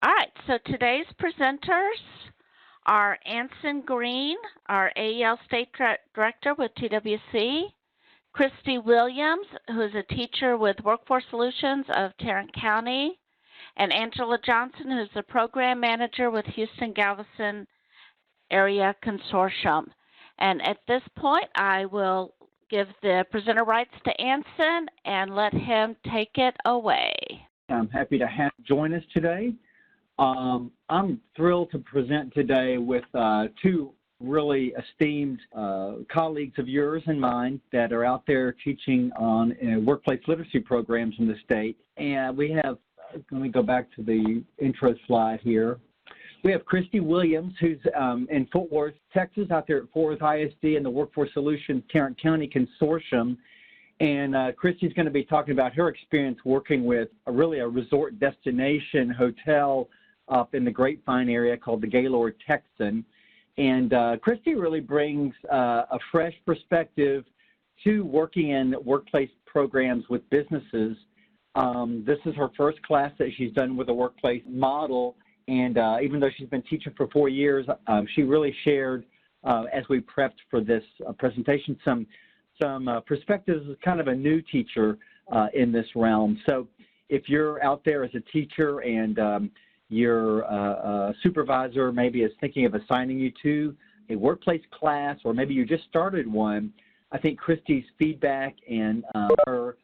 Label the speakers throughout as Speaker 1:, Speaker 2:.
Speaker 1: All right, so today's presenters are Anson Green, our AEL State Director with TWC, Christy Williams, who is a teacher with Workforce Solutions of Tarrant County, and Angela Johnson, who's the Program Manager with Houston-Galveston Area Consortium. And at this point, I will give the presenter rights to Anson and let him take it away.
Speaker 2: I'm happy to join us today. I'm thrilled to present today with two really esteemed colleagues of yours and mine that are out there teaching on workplace literacy programs in the state. And we have, let me go back to the intro slide here. We have Christy Williams, who's in Fort Worth, Texas, out there at Fort Worth ISD and the Workforce Solutions Tarrant County Consortium. And Christy's going to be talking about her experience working with a resort destination hotel up in the Grapevine area called the Gaylord Texan. And Christy really brings a fresh perspective to working in workplace programs with businesses. This is her first class that she's done with a workplace model. And even though she's been teaching for 4 years, she really shared, as we prepped for this presentation, some perspectives as kind of a new teacher in this realm. So if you're out there as a teacher and your supervisor maybe is thinking of assigning you to a workplace class, or maybe you just started one, I think Christy's feedback and her,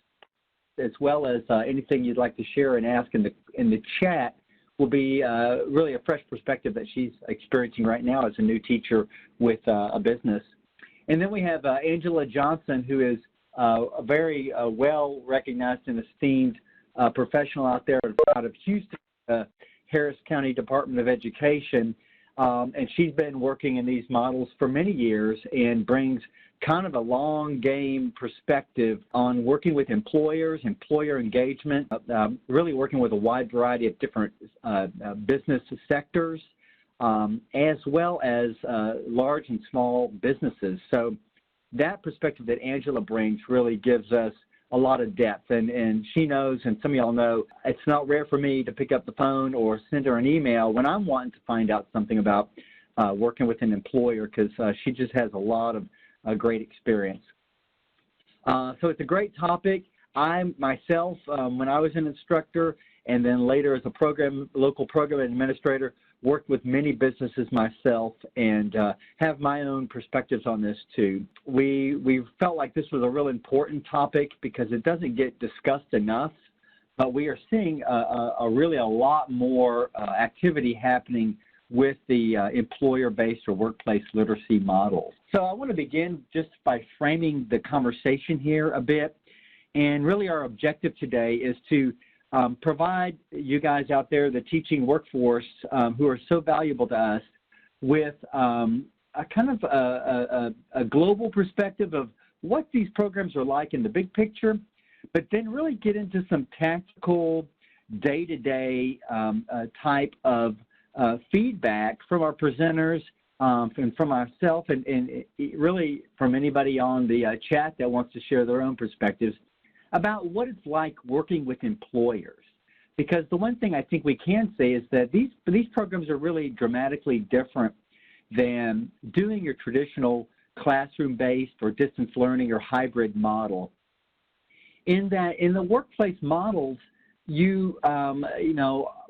Speaker 2: as well as anything you'd like to share and ask in the chat, will be really a fresh perspective that she's experiencing right now as a new teacher with a business. And then we have Angela Johnson, who is a very well-recognized and esteemed professional out there out of Houston, Harris County Department of Education. And she's been working in these models for many years and brings kind of a long game perspective on working with employers, employer engagement, really working with a wide variety of different business sectors, as well as large and small businesses. So that perspective that Angela brings really gives us a lot of depth. And she knows, and some of y'all know, it's not rare for me to pick up the phone or send her an email when I'm wanting to find out something about working with an employer, because she just has a lot of great experience. So it's a great topic. I myself, when I was an instructor and then later as a local program administrator, worked with many businesses myself and have my own perspectives on this too. We felt like this was a real important topic because it doesn't get discussed enough, but we are seeing really a lot more activity happening with the employer-based or workplace literacy models. So I want to begin just by framing the conversation here a bit. And really our objective today is to provide you guys out there, the teaching workforce, who are so valuable to us, with a kind of a global perspective of what these programs are like in the big picture, but then really get into some tactical, day-to-day type of feedback from our presenters and from ourselves, and really from anybody on the chat that wants to share their own perspectives about what it's like working with employers. Because the one thing I think we can say is that these programs are really dramatically different than doing your traditional classroom-based or distance learning or hybrid model. In that, in the workplace models, you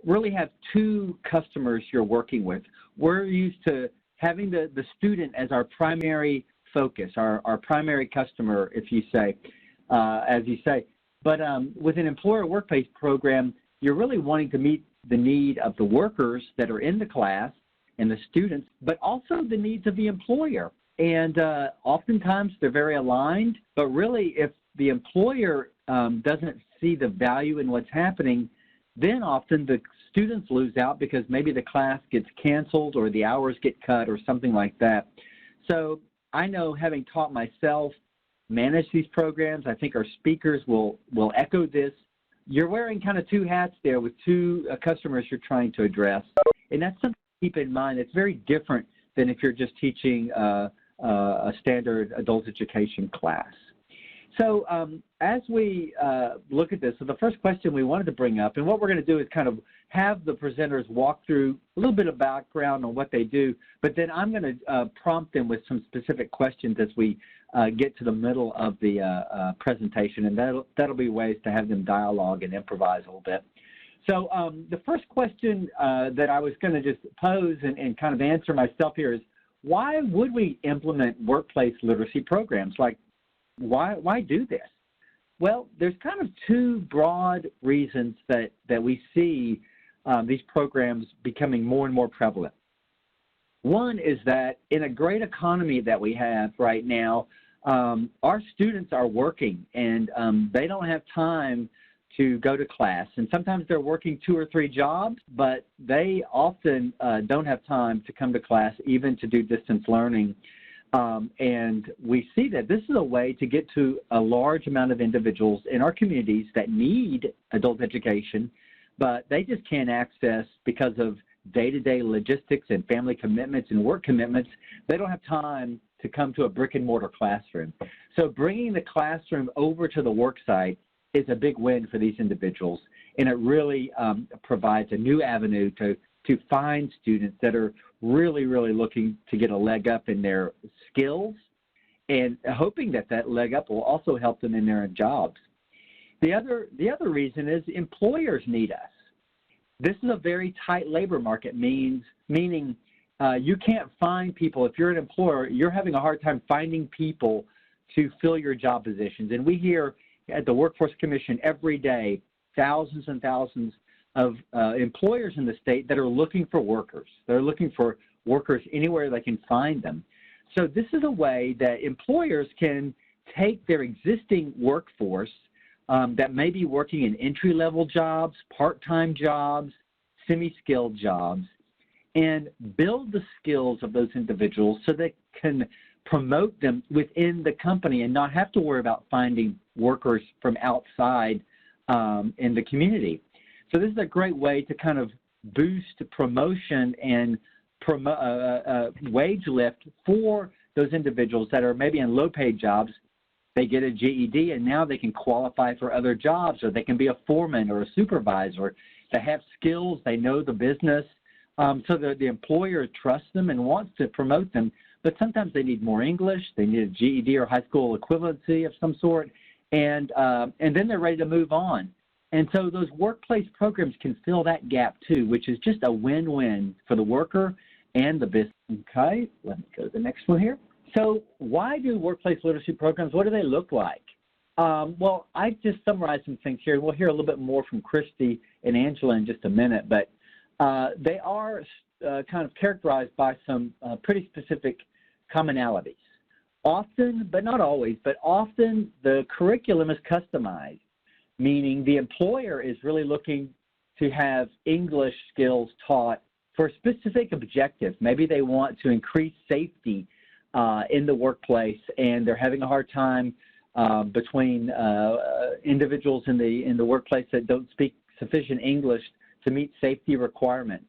Speaker 2: really have two customers you're working with. We're used to having the student as our primary focus, our primary customer, if you say, as you say. But with an employer workplace program, you're really wanting to meet the need of the workers that are in the class and the students, but also the needs of the employer. And oftentimes they're very aligned, but really if the employer doesn't see the value in what's happening, then often the students lose out because maybe the class gets canceled or the hours get cut or something like that. So I know, having taught myself, manage these programs, I think our speakers will echo this. You're wearing kind of two hats there with two customers you're trying to address. And that's something to keep in mind. It's very different than if you're just teaching a standard adult education class. So as we look at this, so the first question we wanted to bring up, and what we're going to do is kind of have the presenters walk through a little bit of background on what they do, but then I'm going to prompt them with some specific questions as we get to the middle of the presentation, and that'll be ways to have them dialogue and improvise a little bit. So the first question that I was going to just pose and kind of answer myself here is, why would we implement workplace literacy programs? Like, why do this? Well, there's kind of two broad reasons that we see these programs becoming more and more prevalent. One is that in a great economy that we have right now, our students are working, and they don't have time to go to class. And sometimes they're working 2 or 3 jobs, but they often don't have time to come to class, even to do distance learning. And we see that this is a way to get to a large amount of individuals in our communities that need adult education, but they just can't access because of day-to-day logistics and family commitments and work commitments. They don't have time to come to a brick-and-mortar classroom. So bringing the classroom over to the work site is a big win for these individuals, and it really provides a new avenue to find students that are really looking to get a leg up in their skills, and hoping that that leg up will also help them in their jobs. The other reason is employers need us. This is a very tight labor market, meaning you can't find people. If you're an employer, you're having a hard time finding people to fill your job positions. And we hear at the Workforce Commission every day thousands and thousands of employers in the state that are looking for workers. They're looking for workers anywhere they can find them. So this is a way that employers can take their existing workforce that may be working in entry-level jobs, part-time jobs, semi-skilled jobs, and build the skills of those individuals so they can promote them within the company and not have to worry about finding workers from outside in the community. So this is a great way to kind of boost promotion and wage lift for those individuals that are maybe in low-paid jobs. They get a GED, and now they can qualify for other jobs, or they can be a foreman or a supervisor. They have skills, they know the business, so that the employer trusts them and wants to promote them. But sometimes they need more English, they need a GED or high school equivalency of some sort, and then they're ready to move on. And so those workplace programs can fill that gap too, which is just a win-win for the worker and the business. Okay, let me go to the next one here. So why do workplace literacy programs, what do they look like? Well, I just summarized some things here. We'll hear a little bit more from Christy and Angela in just a minute, but they are kind of characterized by some pretty specific commonalities. Often, but not always, but often the curriculum is customized, meaning the employer is really looking to have English skills taught for a specific objective. Maybe they want to increase safety in the workplace, and they're having a hard time between individuals in the workplace that don't speak sufficient English to meet safety requirements.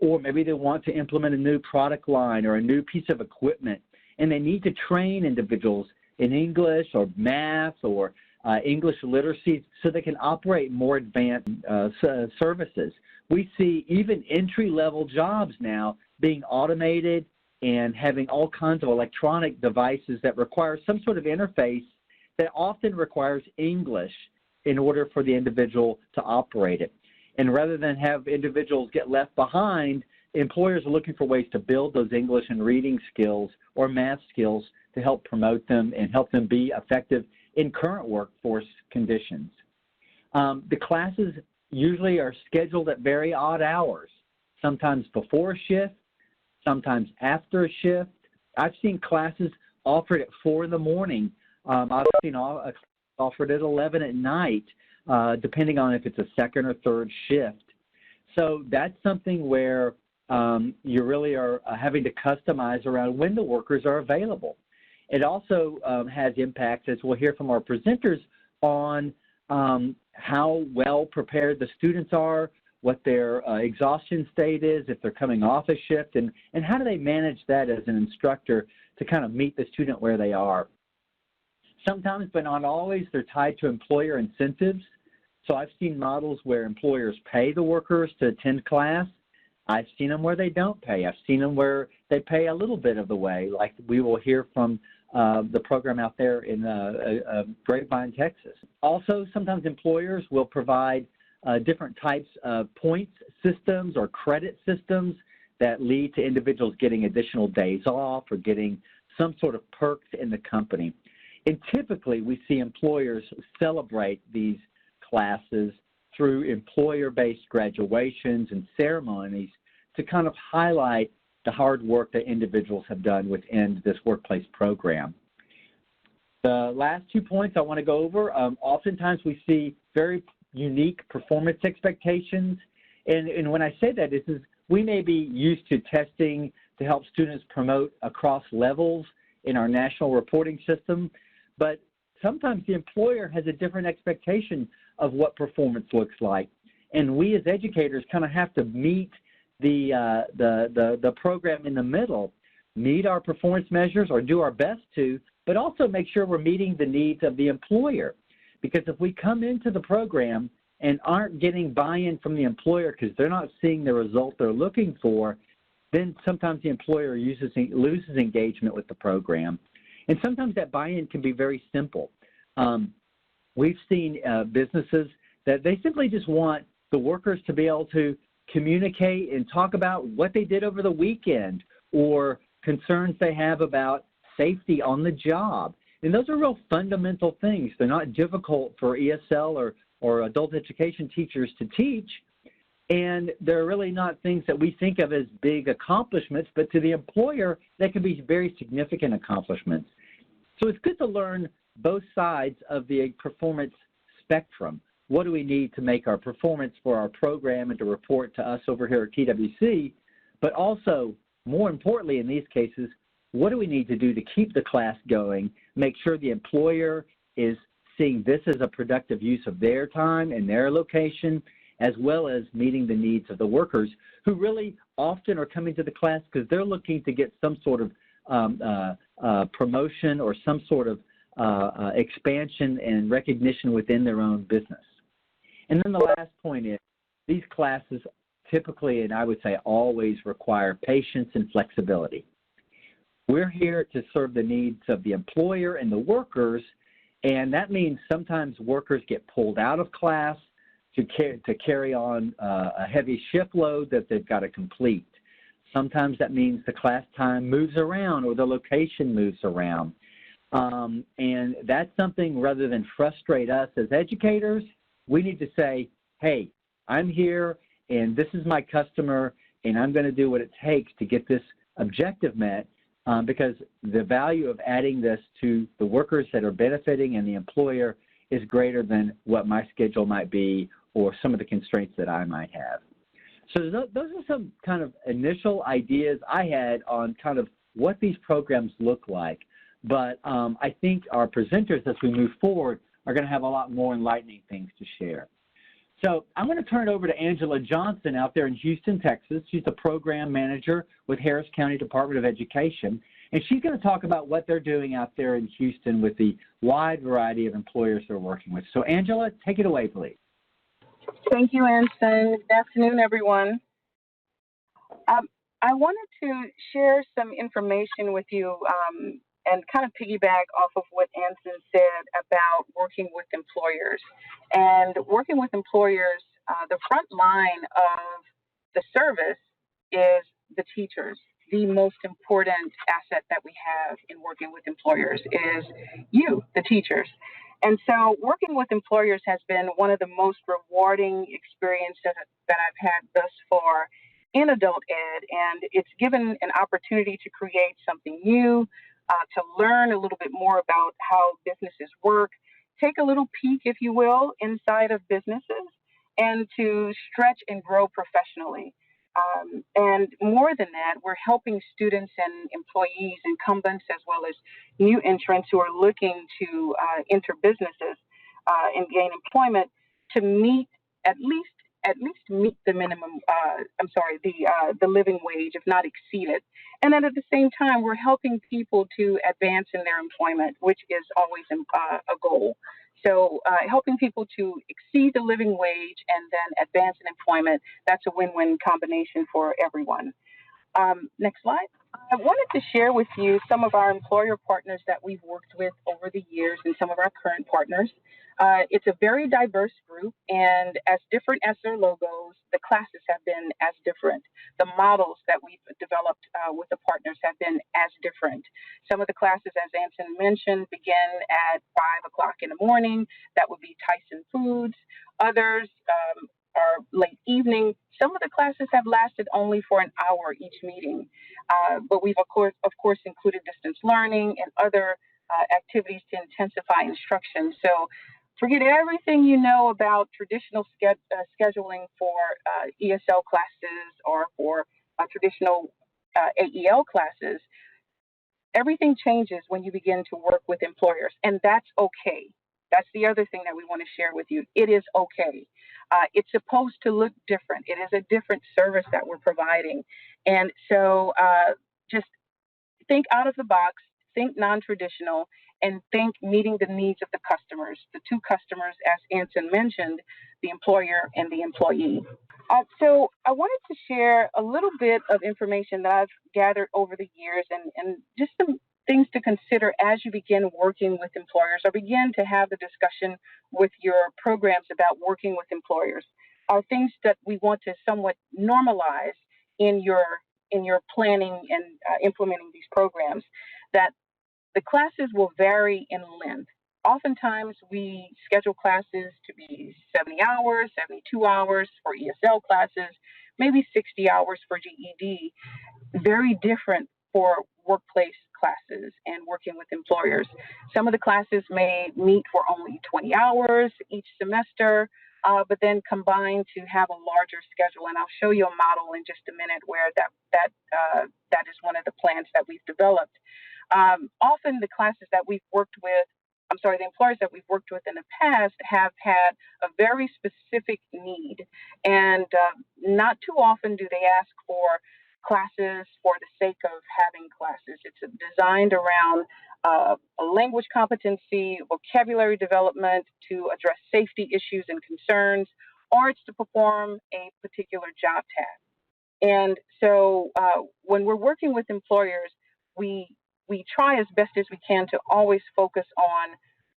Speaker 2: Or maybe they want to implement a new product line or a new piece of equipment, and they need to train individuals in English or math or English literacy so they can operate more advanced services. We see even entry-level jobs now being automated and having all kinds of electronic devices that require some sort of interface that often requires English in order for the individual to operate it. And rather than have individuals get left behind, employers are looking for ways to build those English and reading skills or math skills to help promote them and help them be effective in current workforce conditions. The classes usually are scheduled at very odd hours, sometimes before a shift, sometimes after a shift. I've seen classes offered at 4 in the morning. I've seen offered at 11 at night, depending on if it's a second or third shift. So that's something where you really are having to customize around when the workers are available. It also has impacts, as we'll hear from our presenters, on how well prepared the students are, what their exhaustion state is, if they're coming off a shift, and how do they manage that as an instructor to kind of meet the student where they are. Sometimes, but not always, they're tied to employer incentives. So I've seen models where employers pay the workers to attend class. I've seen them where they don't pay. I've seen them where they pay a little bit of the way, like we will hear from the program out there in Grapevine, Texas. Also, sometimes employers will provide different types of points systems or credit systems that lead to individuals getting additional days off or getting some sort of perks in the company. And typically, we see employers celebrate these classes through employer-based graduations and ceremonies to kind of highlight the hard work that individuals have done within this workplace program. The last 2 points I want to go over, oftentimes we see very unique performance expectations. And when I say that, this is we may be used to testing to help students promote across levels in our national reporting system, but sometimes the employer has a different expectation of what performance looks like. And we as educators kind of have to meet the program in the middle, meet our performance measures or do our best to, but also make sure we're meeting the needs of the employer. Because if we come into the program and aren't getting buy-in from the employer because they're not seeing the result they're looking for, then sometimes the employer loses engagement with the program. And sometimes that buy-in can be very simple. We've seen businesses that they simply just want the workers to be able to communicate and talk about what they did over the weekend or concerns they have about safety on the job. And those are real fundamental things. They're not difficult for ESL or adult education teachers to teach, and they're really not things that we think of as big accomplishments, but to the employer, they can be very significant accomplishments. So it's good to learn both sides of the performance spectrum. What do we need to make our performance for our program and to report to us over here at TWC, but also, more importantly in these cases, what do we need to do to keep the class going, make sure the employer is seeing this as a productive use of their time and their location, as well as meeting the needs of the workers who really often are coming to the class because they're looking to get some sort of promotion or some sort of expansion and recognition within their own business. And then the last point is these classes typically, and I would say always, require patience and flexibility. We're here to serve the needs of the employer and the workers, and that means sometimes workers get pulled out of class to carry on a heavy shift load that they've got to complete. Sometimes that means the class time moves around or the location moves around. And that's something, rather than frustrate us as educators, we need to say, hey, I'm here and this is my customer and I'm going to do what it takes to get this objective met. Because the value of adding this to the workers that are benefiting and the employer is greater than what my schedule might be or some of the constraints that I might have. So those are some kind of initial ideas I had on kind of what these programs look like. But I think our presenters, as we move forward, are going to have a lot more enlightening things to share. So I'm going to turn it over to Angela Johnson out there in Houston, Texas. She's the program manager with Harris County Department of Education, and she's going to talk about what they're doing out there in Houston with the wide variety of employers they're working with. So Angela, take it away, please.
Speaker 3: Thank you, Anson. Good afternoon, everyone. I wanted to share some information with you and kind of piggyback off of what Anson said about working with employers. And working with employers, the front line of the service is the teachers. The most important asset that we have in working with employers is you, the teachers. And so working with employers has been one of the most rewarding experiences that I've had thus far in adult ed. And it's given an opportunity to create something new, to learn a little bit more about how businesses work, take a little peek, if you will, inside of businesses, and to stretch and grow professionally. And more than that, we're helping students and employees, incumbents, as well as new entrants who are looking to enter businesses and gain employment to meet at least at least meet the minimum, the living wage, if not exceed it. And then at the same time, we're helping people to advance in their employment, which is always a goal. So helping people to exceed the living wage and then advance in employment, that's a win-win combination for everyone. Next slide. I wanted to share with you some of our employer partners that we've worked with over the years and some of our current partners. It's a very diverse group, and as different as their logos, the classes have been as different. The models that we've developed with the partners have been as different. Some of the classes, as Anson mentioned, begin at 5 o'clock in the morning. That would be Tyson Foods. Others are late evening. Some of the classes have lasted only for an hour each meeting, but we've of course included distance learning and other activities to intensify instruction. So forget everything you know about traditional scheduling for ESL classes or for traditional AEL classes. Everything changes when you begin to work with employers, and that's okay. That's the other thing that we want to share with you. It is okay. It's supposed to look different. It is a different service that we're providing. And so just think out of the box, think non-traditional, and think meeting the needs of the customers, the two customers, as Anson mentioned, the employer and the employee. So I wanted to share a little bit of information that I've gathered over the years and just some things to consider as you begin working with employers or begin to have the discussion with your programs about working with employers are things that we want to somewhat normalize in your planning and implementing these programs, that the classes will vary in length. Oftentimes we schedule classes to be 70 hours, 72 hours for ESL classes, maybe 60 hours for GED, very different for workplace classes and working with employers. Some of the classes may meet for only 20 hours each semester, but then combine to have a larger schedule. And I'll show you a model in just a minute where that is one of the plans that we've developed. Often the classes that we've worked with, the employers that we've worked with in the past have had a very specific need. And not too often do they ask for classes for the sake of having classes. It's designed around a language competency, vocabulary development to address safety issues and concerns, or it's to perform a particular job task. And so when we're working with employers, we try as best as we can to always focus on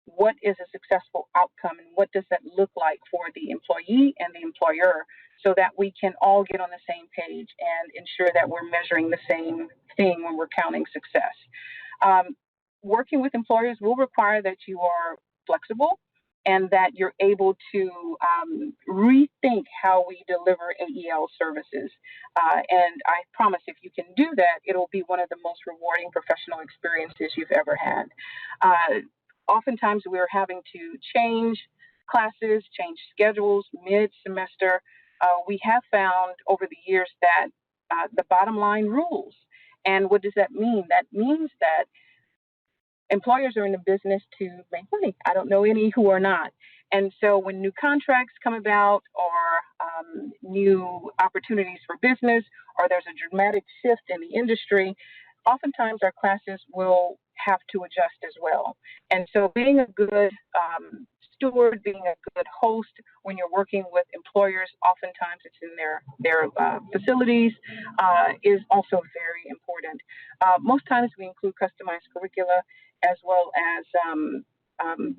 Speaker 3: what is a successful outcome and what does that look like for the employee and the employer, so that we can all get on the same page and ensure that we're measuring the same thing when we're counting success. Working with employers will require that you are flexible and that you're able to rethink how we deliver AEL services. And I promise if you can do that, it'll be one of the most rewarding professional experiences you've ever had. Oftentimes we're having to change classes, change schedules mid-semester. We have found over the years that the bottom line rules. And what does that mean? That means that employers are in the business to make money. I don't know any who are not. And so when new contracts come about or new opportunities for business, or there's a dramatic shift in the industry, oftentimes our classes will have to adjust as well. And so being a good steward, being a good host when you're working with employers, oftentimes it's in their facilities, is also very important. Most times we include customized curricula as well as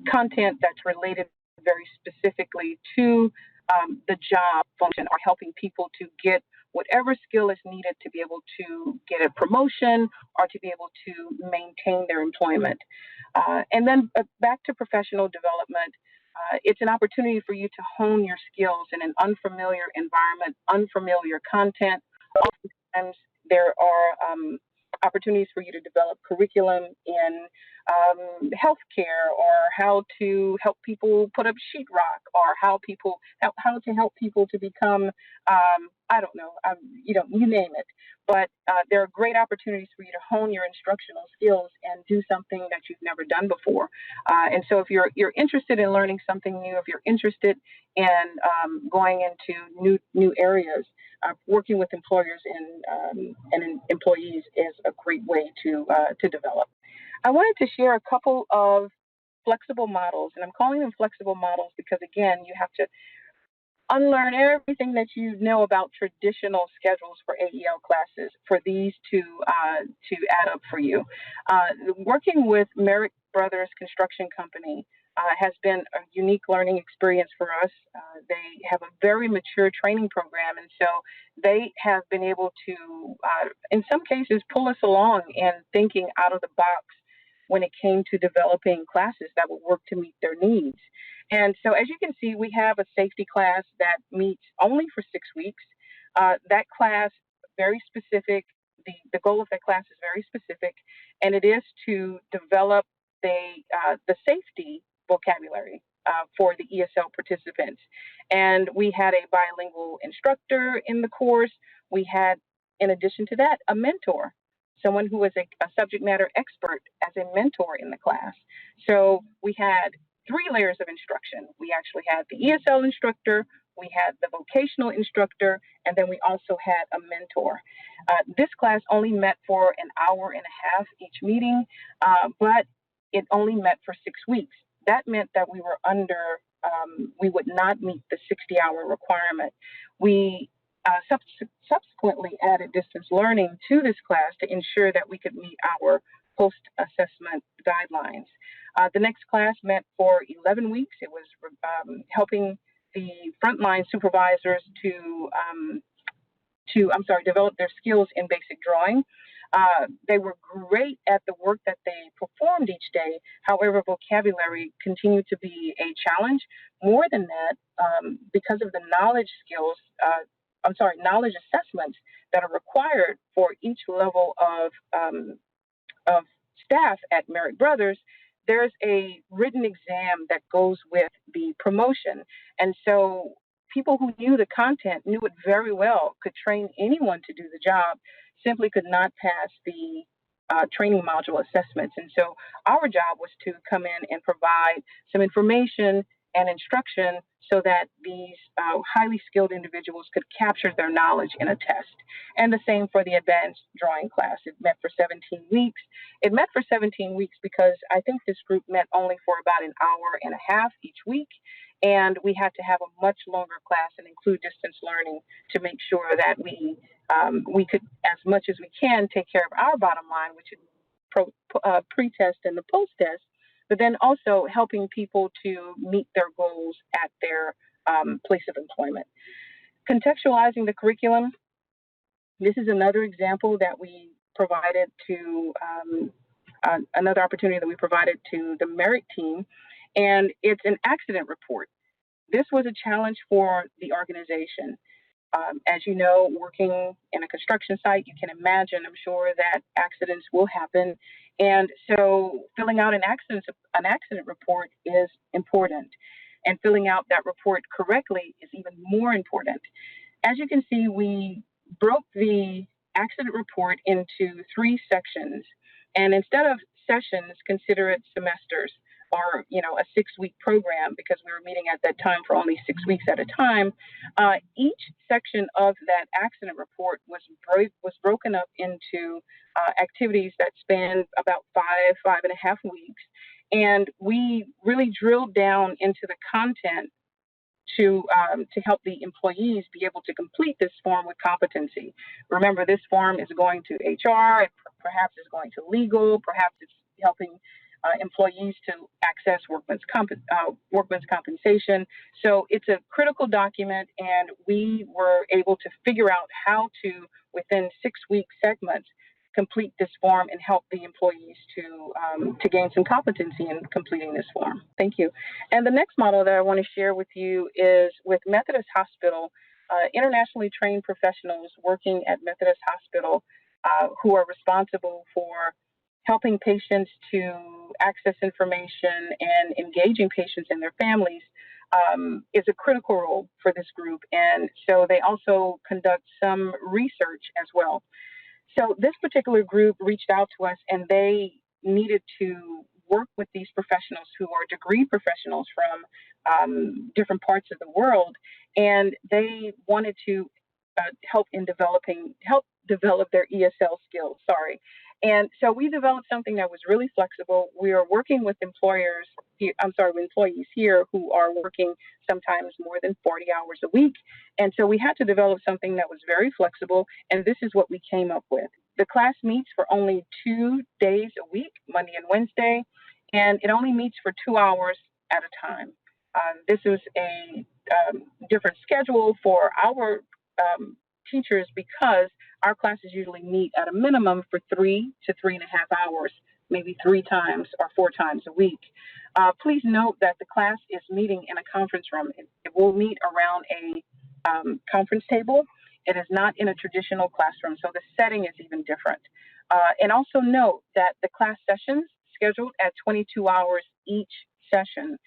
Speaker 3: content that's related very specifically to the job function, or helping people to get whatever skill is needed to be able to get a promotion or to be able to maintain their employment. And then back to professional development, it's an opportunity for you to hone your skills in an unfamiliar environment, unfamiliar content. Oftentimes there are opportunities for you to develop curriculum in healthcare, or how to help people put up sheetrock, or how to help people to become, I don't know, you name it. But there are great opportunities for you to hone your instructional skills and do something that you've never done before. And so if you're interested in learning something new, if you're interested in going into new areas, working with employers and employees is a great way to develop. I wanted to share a couple of flexible models, and I'm calling them flexible models because, again, you have to unlearn everything that you know about traditional schedules for AEL classes for these to add up for you. Working with Merrick Brothers Construction Company has been a unique learning experience for us. They have a very mature training program, and so they have been able to, in some cases, pull us along in thinking out of the box when it came to developing classes that would work to meet their needs. And so, as you can see, we have a safety class that meets only for 6 weeks. That class, very specific. The goal of that class is very specific, and it is to develop the safety vocabulary for the ESL participants. And we had a bilingual instructor in the course. We had, in addition to that, a mentor, someone who was a subject matter expert as a mentor in the class. So we had 3 layers of instruction. We actually had the ESL instructor, we had the vocational instructor, and then we also had a mentor. This class only met for an hour and a half each meeting, but it only met for 6 weeks. That meant that we were we would not meet the 60-hour requirement. We subsequently added distance learning to this class to ensure that we could meet our post-assessment guidelines. The next class met for 11 weeks. It was helping the frontline supervisors to develop their skills in basic drawing. They were great at the work that they performed each day. However, vocabulary continued to be a challenge. More than that, because of the knowledge assessments that are required for each level of staff at Merrick Brothers, there's a written exam that goes with the promotion. And so people who knew the content, knew it very well, could train anyone to do the job, simply could not pass the training module assessments. And so our job was to come in and provide some information and instruction so that these highly skilled individuals could capture their knowledge in a test. And the same for the advanced drawing class. It met for 17 weeks. It met for 17 weeks because I think this group met only for about an hour and a half each week. And we had to have a much longer class and include distance learning to make sure that we could, as much as we can, take care of our bottom line, which is pre-test and the post-test, but then also helping people to meet their goals at their place of employment. Contextualizing the curriculum. This is another example that we provided to, another opportunity that we provided to the Merrick team, and it's an accident report. This was a challenge for the organization. As you know, working in a construction site, you can imagine, I'm sure, that accidents will happen. And so filling out an accident report is important. And filling out that report correctly is even more important. As you can see, we broke the accident report into 3 sections. And instead of sessions, consider it semesters, or a 6-week program, because we were meeting at that time for only 6 weeks at a time. Each section of that accident report was broken up into activities that spanned about 5.5 weeks, and we really drilled down into the content to help the employees be able to complete this form with competency. Remember, this form is going to HR, perhaps it's going to legal, perhaps it's helping employees to access workman's compensation. So it's a critical document, and we were able to figure out how to, within 6-week segments, complete this form and help the employees to gain some competency in completing this form. Thank you. And the next model that I want to share with you is with Methodist Hospital, internationally trained professionals working at Methodist Hospital who are responsible for helping patients to access information and engaging patients and their families is a critical role for this group. And so they also conduct some research as well. So this particular group reached out to us, and they needed to work with these professionals who are degree professionals from different parts of the world, and they wanted to help develop their ESL skills. Sorry. And so we developed something that was really flexible. We are working with employees here who are working sometimes more than 40 hours a week. And so we had to develop something that was very flexible, and this is what we came up with. The class meets for only 2 days a week, Monday and Wednesday, and it only meets for 2 hours at a time. This is a different schedule for our teachers because our classes usually meet at a minimum for 3 to 3.5 hours, maybe 3 times or 4 times a week. Please note that the class is meeting in a conference room. It will meet around a conference table. It is not in a traditional classroom, so the setting is even different. And also note that the class sessions scheduled at 22 hours each session.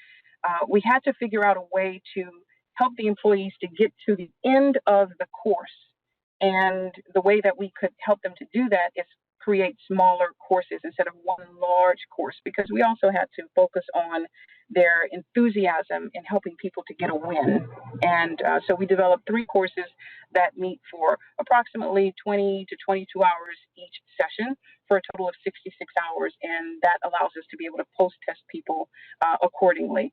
Speaker 3: We had to figure out a way to help the employees to get to the end of the course. And the way that we could help them to do that is create smaller courses instead of one large course, because we also had to focus on their enthusiasm in helping people to get a win. And so we developed 3 courses that meet for approximately 20 to 22 hours each session for a total of 66 hours. And that allows us to be able to post-test people accordingly.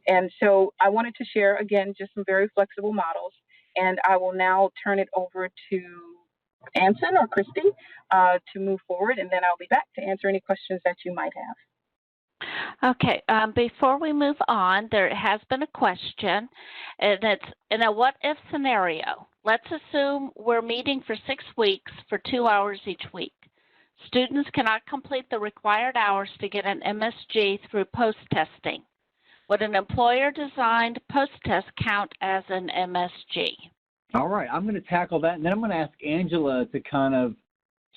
Speaker 3: And so I wanted to share, again, just some very flexible models. And I will now turn it over to Anson or Christy to move forward, and then I'll be back to answer any questions that you might have.
Speaker 1: Okay, before we move on, there has been a question, and it's in a what-if scenario. Let's assume we're meeting for 6 weeks for 2 hours each week. Students cannot complete the required hours to get an MSG through post-testing. Would an employer-designed post-test count as an MSG?
Speaker 2: All right, I'm going to tackle that, and then I'm going to ask Angela to kind of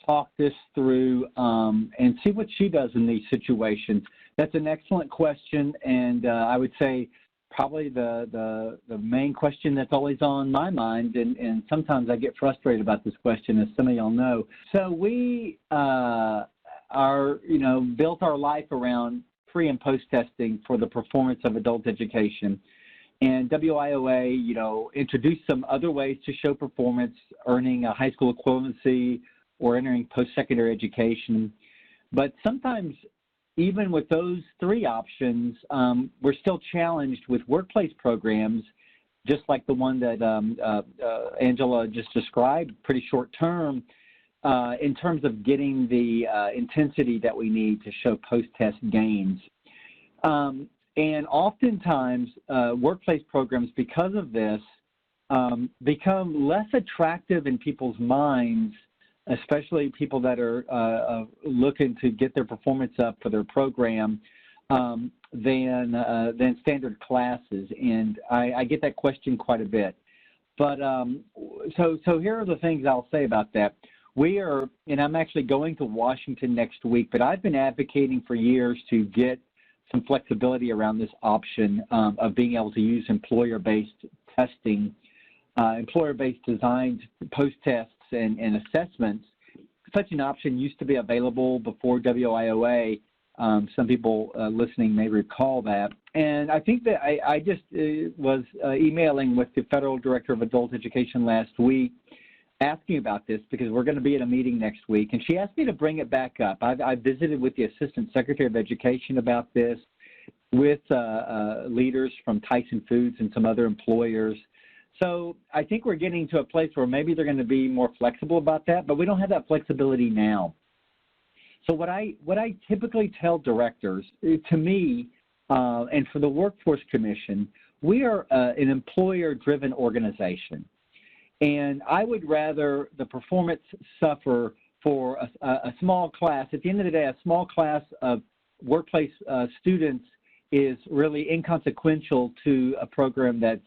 Speaker 2: talk this through and see what she does in these situations. That's an excellent question, and I would say probably the main question that's always on my mind, and sometimes I get frustrated about this question, as some of y'all know. So we built our life around pre and post testing for the performance of adult education. And WIOA, introduced some other ways to show performance, earning a high school equivalency or entering post-secondary education. But sometimes, even with those 3 options, we're still challenged with workplace programs, just like the one that Angela just described, pretty short term, in terms of getting the intensity that we need to show post-test gains. And oftentimes, workplace programs, because of this, become less attractive in people's minds, especially people that are looking to get their performance up for their program, than standard classes. And I get that question quite a bit. But so here are the things I'll say about that. We are, and I'm actually going to Washington next week, but I've been advocating for years to get some flexibility around this option of being able to use employer-based testing, employer-based designed post-tests and assessments. Such an option used to be available before WIOA. Some people listening may recall that. And I think that I just was emailing with the Federal Director of Adult Education last week, asking about this because we're going to be at a meeting next week, and she asked me to bring it back up. I visited with the Assistant Secretary of Education about this, with leaders from Tyson Foods and some other employers. So I think we're getting to a place where maybe they're going to be more flexible about that, but we don't have that flexibility now. So what I typically tell directors, to me, and for the Workforce Commission, we are an employer-driven organization. And I would rather the performance suffer for a small class. At the end of the day, a small class of workplace students is really inconsequential to a program that's,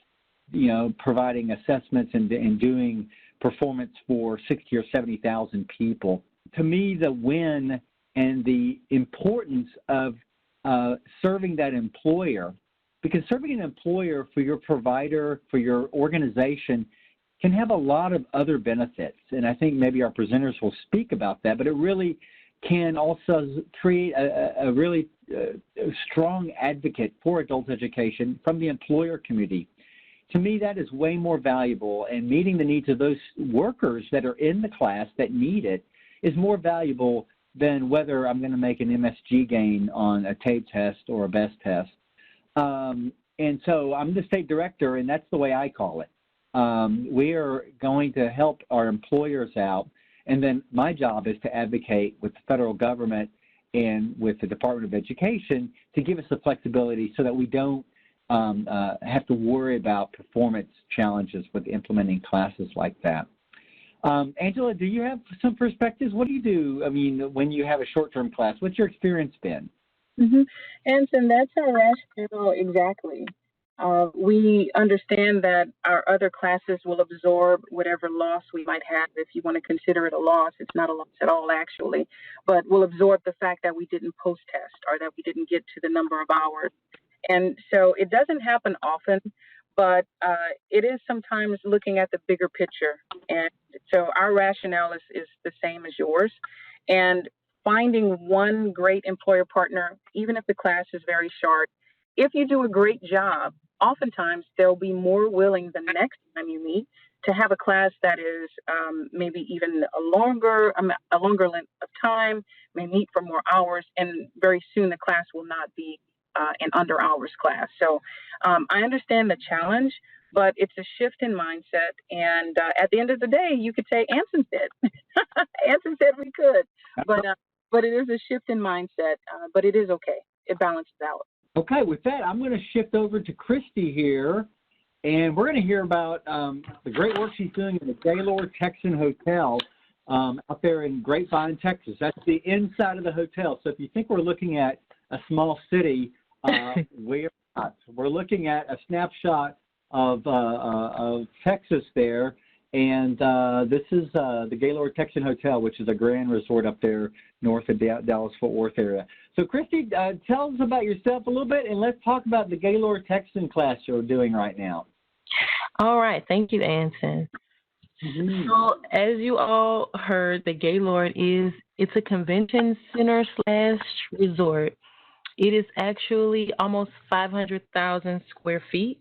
Speaker 2: providing assessments and doing performance for 60 or 70,000 people. To me, the win and the importance of serving that employer, because serving an employer for your provider, for your organization, can have a lot of other benefits. And I think maybe our presenters will speak about that, but it really can also create a really strong advocate for adult education from the employer community. To me, that is way more valuable, and meeting the needs of those workers that are in the class that need it is more valuable than whether I'm going to make an MSG gain on a TABE test or a BEST test. And so I'm the state director, and that's the way I call it. We are going to help our employers out, and then my job is to advocate with the federal government and with the Department of Education to give us the flexibility so that we don't have to worry about performance challenges with implementing classes like that. Angela, do you have some perspectives? What do you do, I mean, when you have a short-term class? What's your experience been?
Speaker 3: Anson, that's our rationale exactly. We understand that our other classes will absorb whatever loss we might have. If you want to consider it a loss, it's not a loss at all, actually, but we'll absorb the fact that we didn't post-test or that we didn't get to the number of hours. And so it doesn't happen often, but it is sometimes looking at the bigger picture. And so our rationale is the same as yours. And finding one great employer partner, even if the class is very short, if you do a great job, oftentimes they'll be more willing the next time you meet to have a class that is maybe even a longer length of time, may meet for more hours, and very soon the class will not be an under hours class. So I understand the challenge, but it's a shift in mindset. And at the end of the day, you could say Anson said. Anson said we could, but it is a shift in mindset, but it is okay. It balances out.
Speaker 2: Okay, with that, I'm going to shift over to Christy here, and we're going to hear about the great work she's doing in the Gaylord Texan Hotel out there in Grapevine, Texas. That's the inside of the hotel. So if you think we're looking at a small city, we're not. We're looking at a snapshot of Texas there, and this is the Gaylord Texan Hotel, which is a grand resort up there north of Dallas-Fort Worth area. So, Christy, tell us about yourself a little bit, and let's talk about the Gaylord Texan class you're doing right now.
Speaker 4: All right. Thank you, Anson. So, as you all heard, the Gaylord it's a convention center / resort. It is actually almost 500,000 square feet.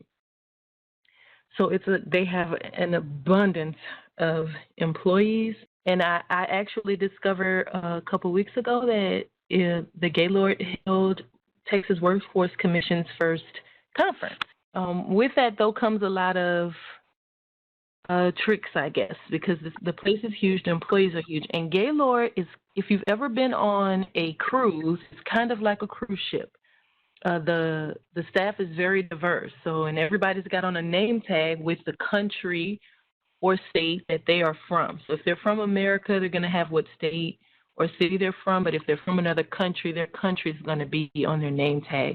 Speaker 4: So they have an abundance of employees. And I actually discovered a couple weeks ago that the Gaylord held Texas Workforce Commission's first conference. With that, though, comes a lot of tricks, I guess, because the place is huge, the employees are huge. And Gaylord is, if you've ever been on a cruise, it's kind of like a cruise ship. The staff is very diverse, and everybody's got on a name tag with the country or state that they are from. So if they're from America, they're going to have what state or city they're from, but if they're from another country, their country is going to be on their name tag.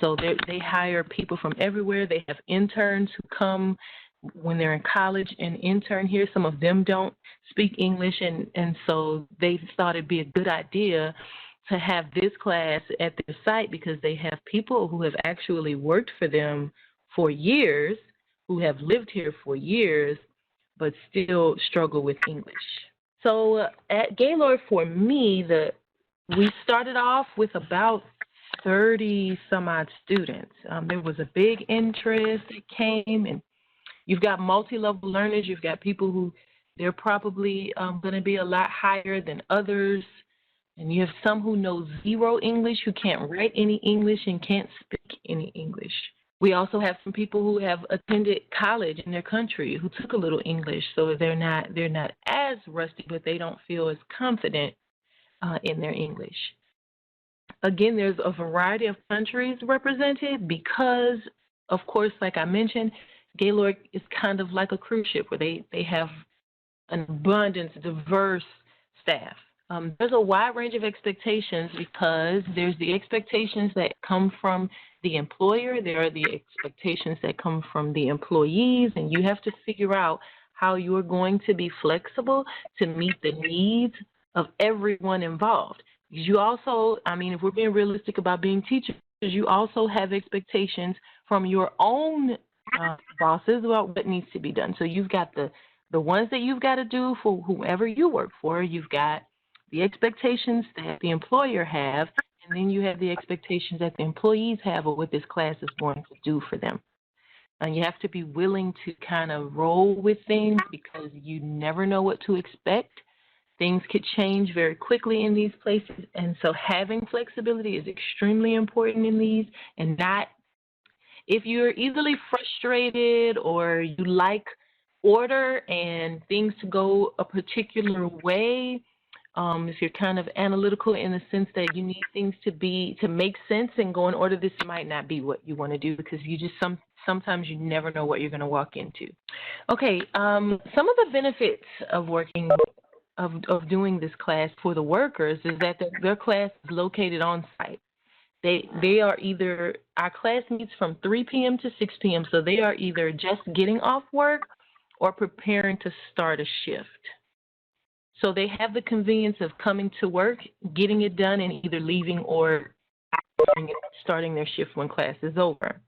Speaker 4: So they hire people from everywhere. They have interns who come when they're in college and intern here. Some of them don't speak English, and so they thought it'd be a good idea to have this class at their site because they have people who have actually worked for them for years, who have lived here for years, but still struggle with English. So at Gaylord, for me, we started off with about 30 some odd students. There was a big interest that came, and you've got multi-level learners. You've got people who they're probably going to be a lot higher than others. And you have some who know zero English, who can't write any English and can't speak any English. We also have some people who have attended college in their country who took a little English, so they're not as rusty, but they don't feel as confident in their English. Again, there's a variety of countries represented because, of course, like I mentioned, Gaylord is kind of like a cruise ship where they have an abundance, diverse staff. There's a wide range of expectations because there's the expectations that come from the employer, there are the expectations that come from the employees, and you have to figure out how you're going to be flexible to meet the needs of everyone involved. You also, I mean, if we're being realistic about being teachers, you also have expectations from your own bosses about what needs to be done. So you've got the ones that you've got to do for whomever you work for. You've got the expectations that the employer have, and then you have the expectations that the employees have of what this class is going to do for them. And you have to be willing to kind of roll with things because you never know what to expect. Things could change very quickly in these places, and so having flexibility is extremely important in these. And not, if you're easily frustrated or you like order and things to go a particular way, if you're kind of analytical in the sense that you need things to make sense and go in order, this might not be what you want to do because you just sometimes you never know what you're going to walk into. Okay, some of the benefits of working of doing this class for the workers is that their class is located on site. They are either, our class meets from 3 p.m. to 6 p.m., so they are either just getting off work or preparing to start a shift. So they have the convenience of coming to work, getting it done, and either leaving or starting their shift when class is over.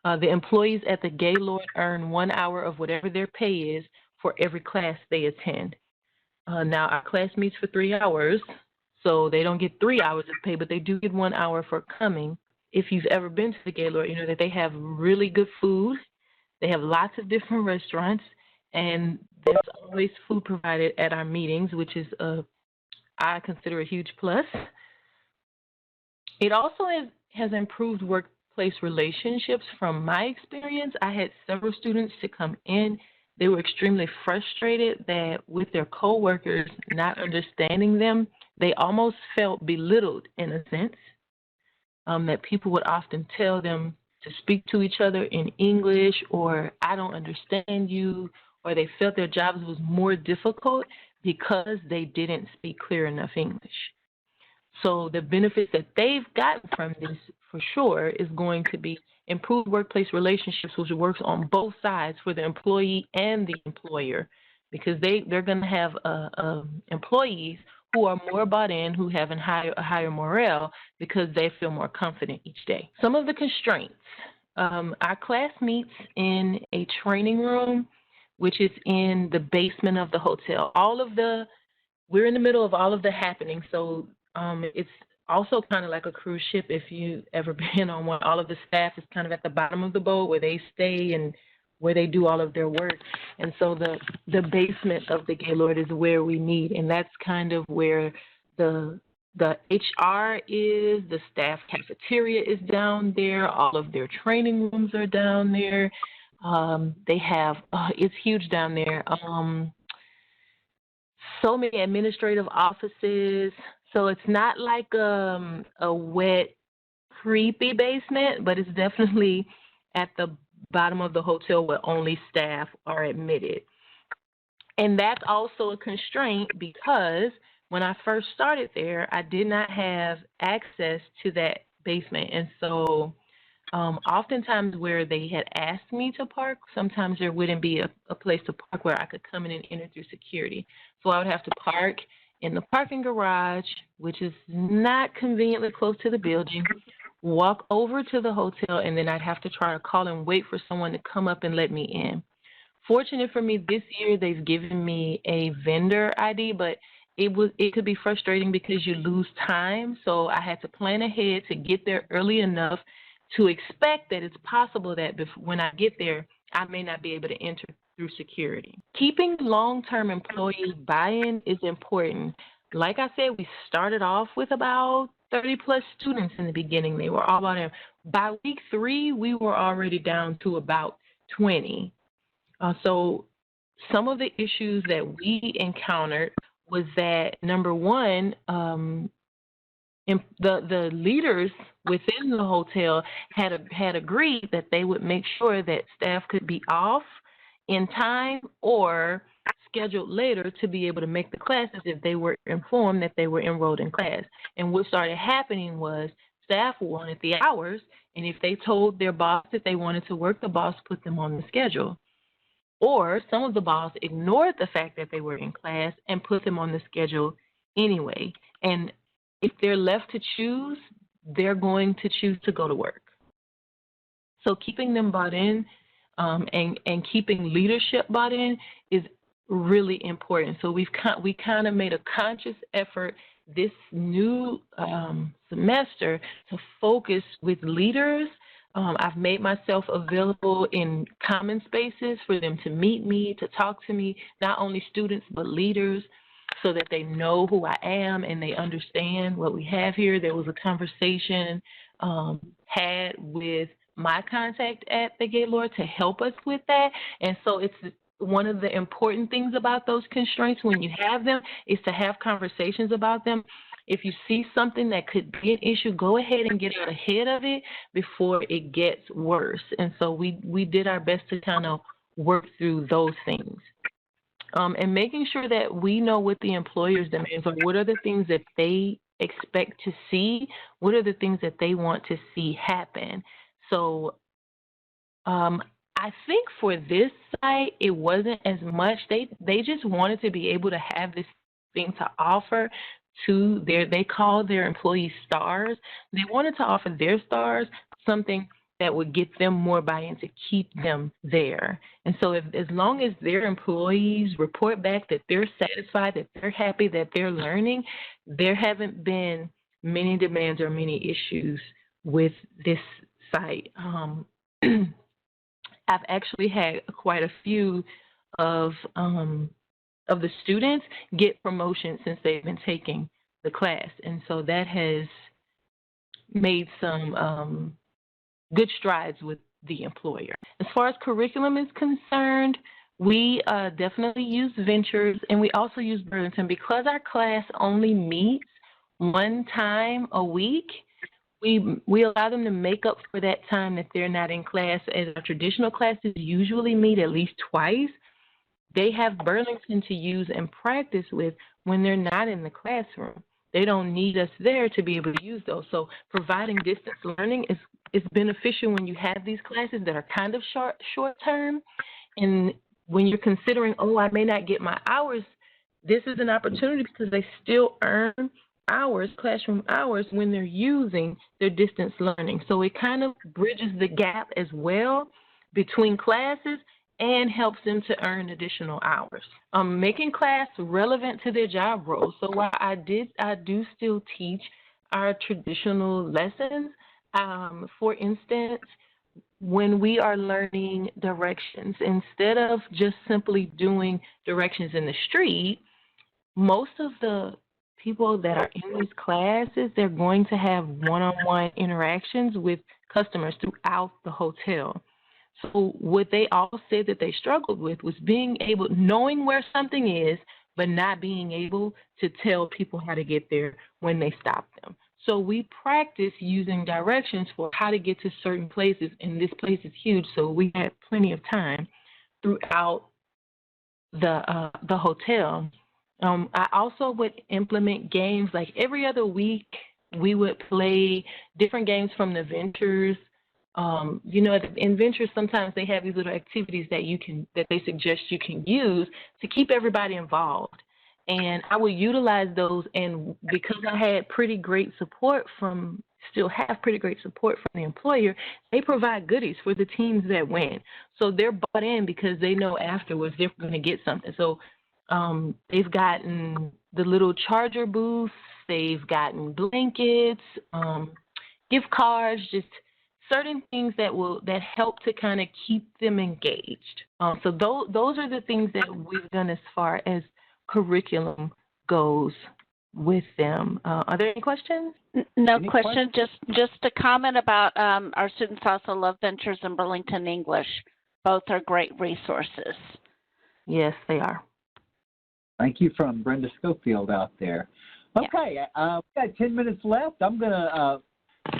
Speaker 4: The employees at the Gaylord earn 1 hour of whatever their pay is for every class they attend. Now, our class meets for 3 hours, so they don't get 3 hours of pay, but they do get 1 hour for coming. If you've ever been to the Gaylord, you know that they have really good food. They have lots of different restaurants, and there's always food provided at our meetings, which is, I consider, a huge plus. It also has improved workplace relationships from my experience. I had several students to come in. They were extremely frustrated that with their coworkers not understanding them, they almost felt belittled in a sense, that people would often tell them to speak to each other in English, or I don't understand you, or they felt their jobs was more difficult because they didn't speak clear enough English. So the benefits that they've gotten from this, for sure, is going to be improved workplace relationships, which works on both sides for the employee and the employer, because they're going to have employees who are more bought in, who have a higher morale because they feel more confident each day. Some of the constraints. Our class meets in a training room, which is in the basement of the hotel. We're in the middle of all of the happening, so it's also kind of like a cruise ship. If you've ever been on one, all of the staff is kind of at the bottom of the boat where they stay and where they do all of their work. And so the basement of the Gaylord is where we meet, and that's kind of where the HR is, the staff cafeteria is down there, all of their training rooms are down there. They have, it's huge down there. So many administrative offices. So it's not like a wet, creepy basement, but it's definitely at the bottom of the hotel where only staff are admitted. And that's also a constraint because when I first started there, I did not have access to that basement. And so oftentimes where they had asked me to park, sometimes there wouldn't be a place to park where I could come in and enter through security. So I would have to park in the parking garage, which is not conveniently close to the building, walk over to the hotel, and then I'd have to try to call and wait for someone to come up and let me in. Fortunate for me, this year they've given me a vendor ID, but it could be frustrating because you lose time. So I had to plan ahead to get there early enough to expect that it's possible that when I get there, I may not be able to enter through security. Keeping long-term employee buy-in is important. Like I said, we started off with about 30-plus students in the beginning. They were all about it. By week 3, we were already down to about 20. So some of the issues that we encountered was that, number one, the leaders within the hotel had agreed that they would make sure that staff could be off in time or scheduled later to be able to make the classes if they were informed that they were enrolled in class. And what started happening was staff wanted the hours, and if they told their boss that they wanted to work, the boss put them on the schedule. Or some of the boss ignored the fact that they were in class and put them on the schedule anyway. And if they're left to choose, they're going to choose to go to work. So keeping them bought in and keeping leadership bought in is really important. So we kind of made a conscious effort this new semester to focus with leaders. I've made myself available in common spaces for them to meet me, to talk to me, not only students but leaders, so that they know who I am and they understand what we have here. There was a conversation had with my contact at the Gaylord to help us with that. And so it's one of the important things about those constraints when you have them is to have conversations about them. If you see something that could be an issue, go ahead and get out ahead of it before it gets worse. And so we did our best to kind of work through those things. And making sure that we know what the employer's demands are. What are the things that they expect to see? What are the things that they want to see happen? So I think for this site, it wasn't as much. They just wanted to be able to have this thing to offer to they call their employees stars. They wanted to offer their stars something that would get them more buy-in to keep them there. And so as long as their employees report back that they're satisfied, that they're happy, that they're learning, there haven't been many demands or many issues with this site. I've actually had quite a few of the students get promotions since they've been taking the class. And so that has made some good strides with the employer. As far as curriculum is concerned, we definitely use Ventures, and we also use Burlington. Because our class only meets one time a week, we allow them to make up for that time that they're not in class. As our traditional classes usually meet at least twice, they have Burlington to use and practice with when they're not in the classroom. They don't need us there to be able to use those. So providing distance learning is beneficial when you have these classes that are kind of short term. And when you're considering, oh, I may not get my hours, this is an opportunity because they still earn hours, classroom hours, when they're using their distance learning. So it kind of bridges the gap as well between classes and helps them to earn additional hours. Making class relevant to their job role. So while I do still teach our traditional lessons. For instance, when we are learning directions, instead of just simply doing directions in the street, most of the people that are in these classes, they're going to have one-on-one interactions with customers throughout the hotel. So what they all said that they struggled with was knowing where something is, but not being able to tell people how to get there when they stop them. So we practice using directions for how to get to certain places, and this place is huge, so we had plenty of time throughout the hotel. I also would implement games like every other week. We would play different games from the Ventures. In Ventures, sometimes they have these little activities that they suggest you can use to keep everybody involved. And I would utilize those, and because I had pretty great support still have pretty great support from the employer, they provide goodies for the teams that win. So they're bought in because they know afterwards they're going to get something. So they've gotten the little charger booths, they've gotten blankets, gift cards, just certain things that help to kind of keep them engaged. So those are the things that we've done as far as curriculum goes with them. Are there any questions?
Speaker 1: No question. Just a comment about our students also love Ventures and Burlington English. Both are great resources.
Speaker 4: Yes, they are.
Speaker 2: Thank you from Brenda Schofield out there. Okay, we've got 10 minutes left. I'm going to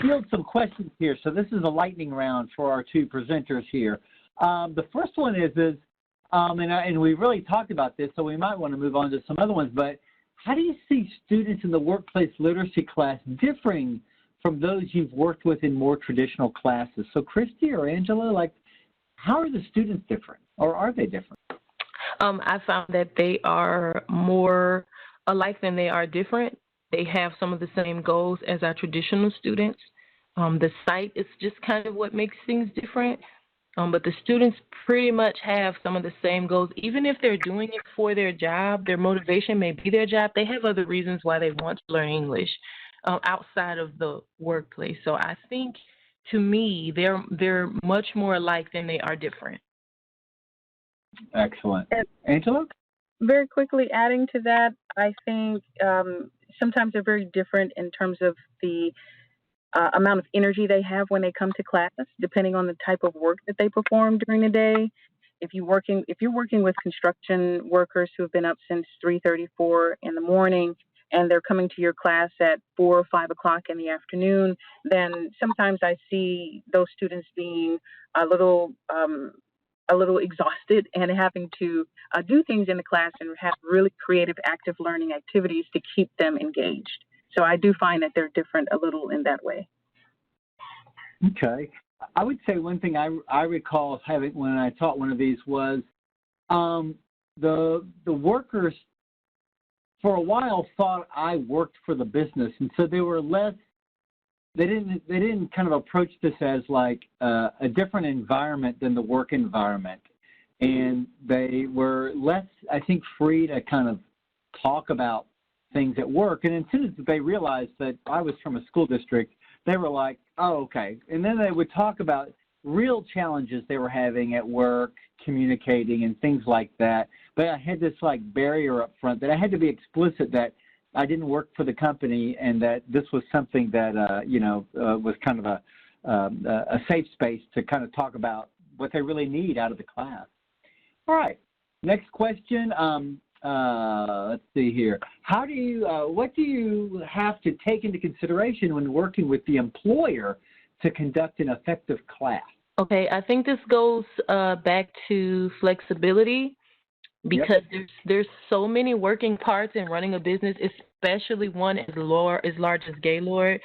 Speaker 2: field some questions here. So this is a lightning round for our two presenters here. The first one is and we really talked about this, so we might want to move on to some other ones, but how do you see students in the workplace literacy class differing from those you've worked with in more traditional classes? So Christy or Angela, how are the students different, or are they different?
Speaker 4: I found that they are more alike than they are different. They have some of the same goals as our traditional students. The site is just kind of what makes things different. But the students pretty much have some of the same goals. Even if they're doing it for their job, their motivation may be their job, they have other reasons why they want to learn English outside of the workplace. So I think, to me, they're much more alike than they are different.
Speaker 2: Excellent. Angela?
Speaker 3: Very quickly adding to that, I think sometimes they're very different in terms of the amount of energy they have when they come to class, depending on the type of work that they perform during the day. If you're working with construction workers who have been up since 3:34 in the morning and they're coming to your class at 4 or 5 o'clock in the afternoon, then sometimes I see those students being a little exhausted and having to do things in the class and have really creative, active learning activities to keep them engaged. So I do find that they're different a little in that way.
Speaker 2: Okay. I would say one thing I recall having when I taught one of these was the workers for a while thought I worked for the business, and so they were less. They didn't kind of approach this as like a different environment than the work environment, and they were less, I think, free to kind of talk about things at work. And as soon as they realized that I was from a school district, they were like, oh, okay. And then they would talk about real challenges they were having at work, communicating and things like that. But I had this like barrier up front that I had to be explicit that I didn't work for the company and that this was something that, was kind of a safe space to kind of talk about what they really need out of the class. All right, next question. Let's see here. What do you have to take into consideration when working with the employer to conduct an effective class?
Speaker 4: Okay, I think this goes back to flexibility because there's so many working parts in running a business, especially one as large as Gaylord.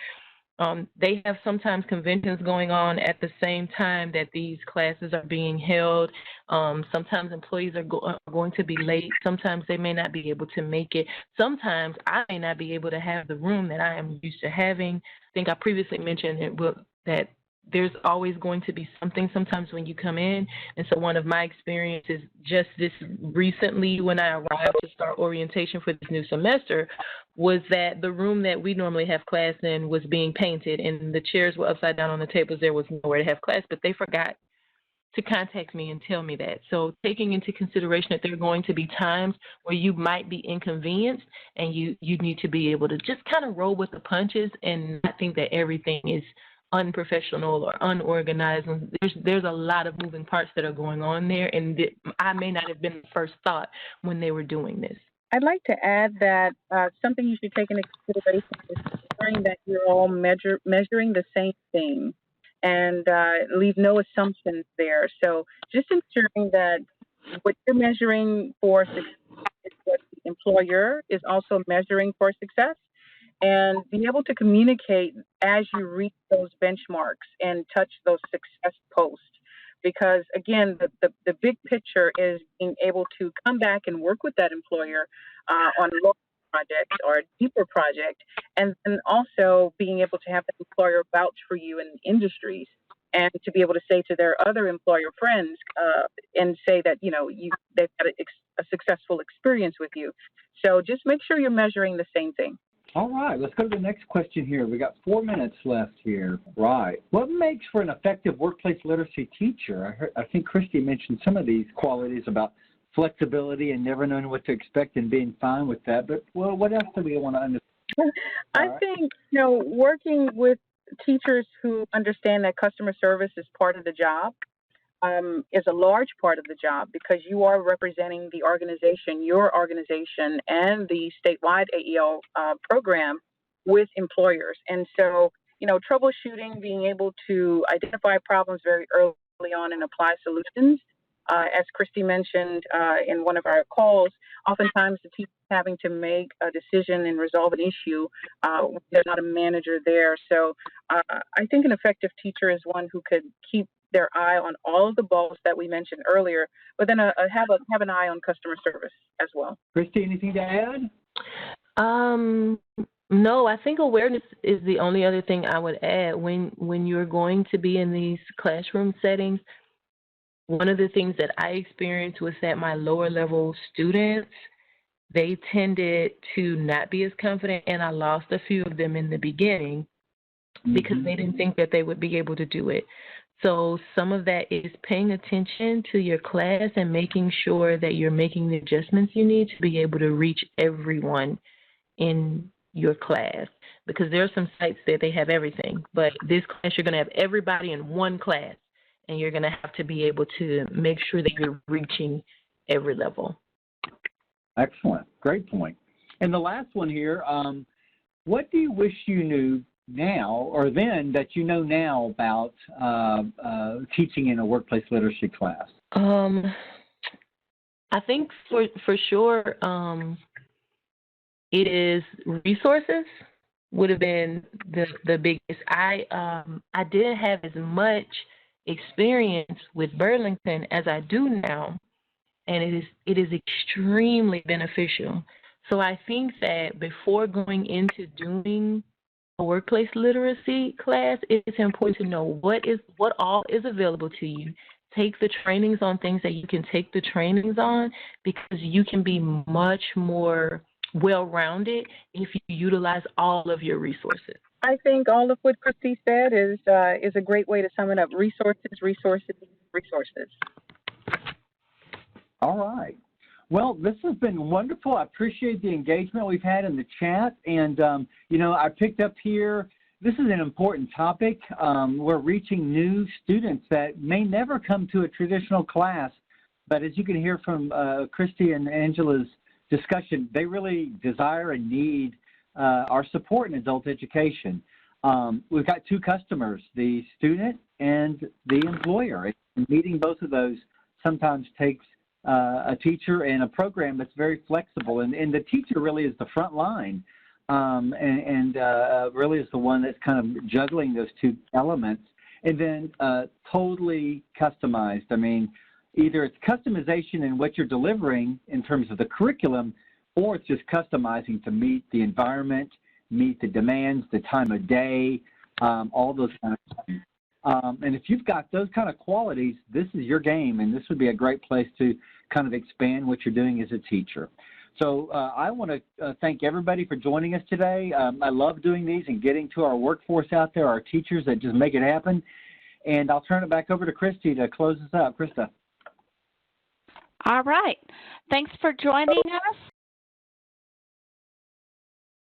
Speaker 4: They have sometimes conventions going on at the same time that these classes are being held. Sometimes employees are going to be late. Sometimes they may not be able to make it. Sometimes I may not be able to have the room that I am used to having. I think I previously mentioned that there's always going to be something sometimes when you come in. And so one of my experiences just this recently when I arrived to start orientation for this new semester was that the room that we normally have class in was being painted and the chairs were upside down on the tables. There was nowhere to have class, but they forgot to contact me and tell me that. So taking into consideration that there are going to be times where you might be inconvenienced and you need to be able to just kind of roll with the punches and not think that everything is unprofessional or unorganized. There's a lot of moving parts that are going on there, and I may not have been the first thought when they were doing this.
Speaker 3: I'd like to add that something you should take into consideration is ensuring that you're all measuring the same thing and leave no assumptions there. So just ensuring that what you're measuring for success is what the employer is also measuring for success, and be able to communicate as you reach those benchmarks and touch those success posts. Because again, the big picture is being able to come back and work with that employer on a local project or a deeper project, and then also being able to have that employer vouch for you in industries and to be able to say to their other employer friends and say that, they've had a successful experience with you. So just make sure you're measuring the same thing.
Speaker 2: All right, let's go to the next question here. We got 4 minutes left here. Right. What makes for an effective workplace literacy teacher? I think Christy mentioned some of these qualities about flexibility and never knowing what to expect and being fine with that. But what else do we want to understand?
Speaker 3: I think, working with teachers who understand that customer service is part of the job is a large part of the job because you are representing the organization, your organization, and the statewide AEL program with employers. And so, troubleshooting, being able to identify problems very early on and apply solutions. As Christy mentioned in one of our calls, oftentimes the teacher is having to make a decision and resolve an issue. There's not a manager there. So I think an effective teacher is one who could keep their eye on all of the balls that we mentioned earlier, but then have an eye on customer service as well.
Speaker 2: Christy, anything to add?
Speaker 4: No, I think awareness is the only other thing I would add. When you're going to be in these classroom settings, one of the things that I experienced was that my lower level students, they tended to not be as confident, and I lost a few of them in the beginning because they didn't think that they would be able to do it. So some of that is paying attention to your class and making sure that you're making the adjustments you need to be able to reach everyone in your class. Because there are some sites that they have everything, but this class you're going to have everybody in one class, and you're going to have to be able to make sure that you're reaching every level.
Speaker 2: Excellent. Great point. And the last one here, what do you wish you knew now or then that you know now about teaching in a workplace literacy class?
Speaker 4: I think for sure it is resources would have been the biggest. I didn't have as much experience with Burlington as I do now, and it is extremely beneficial. So I think that before going into doing a workplace literacy class, it's important to know what all is available to you. Take the trainings on things that you can take the trainings on, because you can be much more well-rounded if you utilize all of your resources.
Speaker 3: I think all of what Christy said is a great way to sum it up. Resources, resources, resources.
Speaker 2: All right. Well, this has been wonderful. I appreciate the engagement we've had in the chat. And, you know, I picked up here, this is an important topic. We're reaching new students that may never come to a traditional class. But as you can hear from Christy and Angela's discussion, they really desire and need our support in adult education. We've got two customers, the student and the employer. And meeting both of those sometimes takes a teacher and a program that's very flexible. And the teacher really is the front line and really is the one that's kind of juggling those two elements. And then totally customized. I mean, either it's customization in what you're delivering in terms of the curriculum, or it's just customizing to meet the environment, meet the demands, the time of day, all those kind of things. And if you've got those kind of qualities, this is your game, and this would be a great place to kind of expand what you're doing as a teacher. So I want to thank everybody for joining us today. I love doing these and getting to our workforce out there, our teachers that just make it happen. And I'll turn it back over to Christy to close us out. Krista.
Speaker 1: All right. Thanks for joining us.